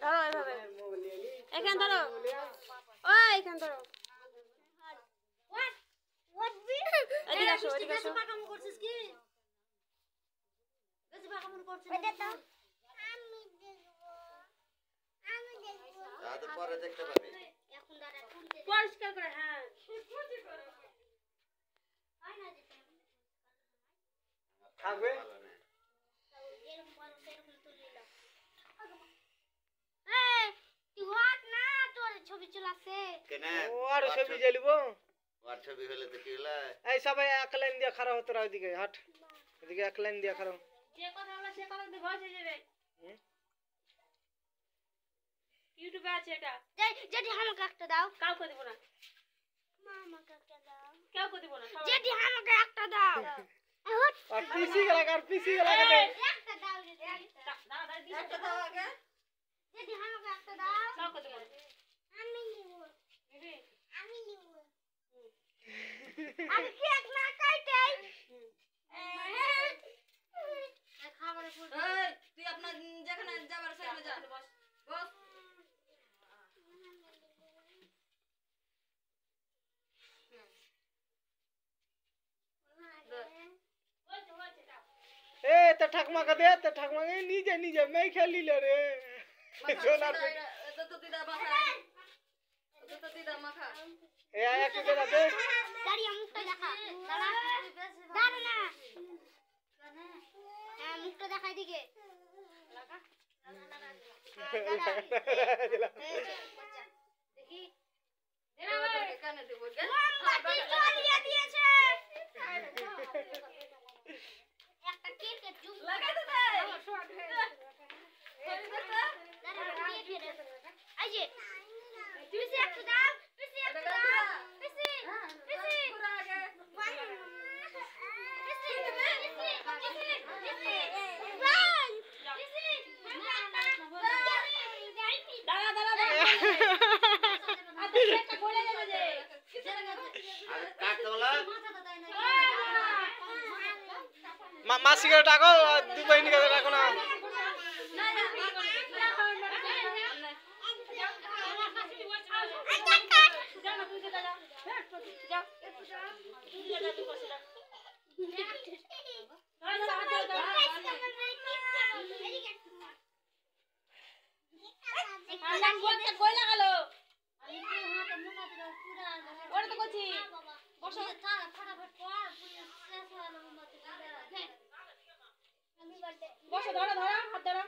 ধরো এভাবে এখান ধরো ও এখান ধরো এদিকে আসো এদিকে আসো পাকাম করছিস কি বেশি পাকাম করছিস এটা তো আমি দেখব তাহলে পরে দেখতে পাবি এখন দাঁড়া তুলতে পরিষ্কার করে হ্যাঁ খুঁজি করো হয় না দিতে থাকবে এরকম বল এরকম তুলিলা এই তুই হট না তোর ছবি চলাছে কেন ও আর ছবি জ্বলবো আর ছবি হলে তো কি হলো এই সবাই এক লাইন দিয়ে খড়া হতে রাও দিকে হট এদিকে এক লাইন দিয়ে খড়া যে কথা হলো সে কথা দিয়ে ভয় হয়ে যাবে ইউটিউবে আছে এটা যেটি আমাকে একটা দাও কাউকে দেব না মামাকে একটা দাও কাউকে দেব না যেটি আমাকে একটা দাও আর পিসি গলা দে একটা দাও একটা দাও আগে যেটি আমাকে একটা দাও কাউকে দেব না আমি নিব দিদি আমি নিব আমি কেক না কাটাই খাবারে ফুল এই তুই আপনার যেখানে যাবার সেখানে যা বস বস ए तो ठकमा का दे तो ठकमा के नीचे मैं खेली ले रे सोना तो दीदा माखा तो दीदा माखा ए आया के दे गाड़ी मुक्ता देखा दादा दादा ना हां मुक्ता देखाई दिके लगा देखी देना भाई काने दे बोल बाटी चलिए दिएছে একটা কেকে জুম লাগা দে শর্ট হয়ে করে দে দাঁড়া কেকে এই যে পিছে একটু দাও পিছে একটু দাও পিছে পিছে পুরো আগে পিছে দাঁড়া দাঁড়া আরে একটা বলে যাবে যে আরে কাট তোলা मासी के डाको दु बहिनी के डाको ना বসো ধরো ধরো হাত ধরো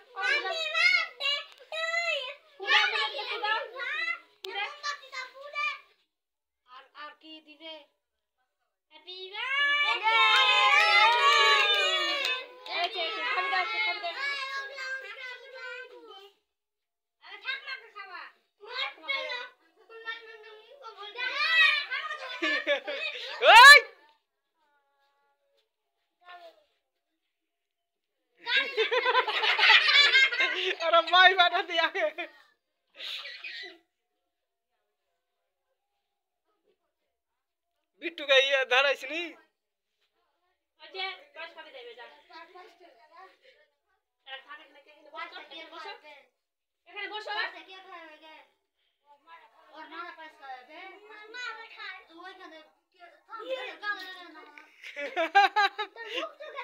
আর কি দিবে হ্যাপি বার্থডে এই যে খাবি দাও খাবি দাও আরে থাক না খাওয়া ওই अरे भाई बाटा दिया बिट्टू का ये धरा इसनी अजय बस खाबे देबे जा এর খাবে নাকি বসো এখানে বসো কি খাবে গে और मारा पास खाবে मामा খায় তুই ওখানে থাম গালে না তোর মুখ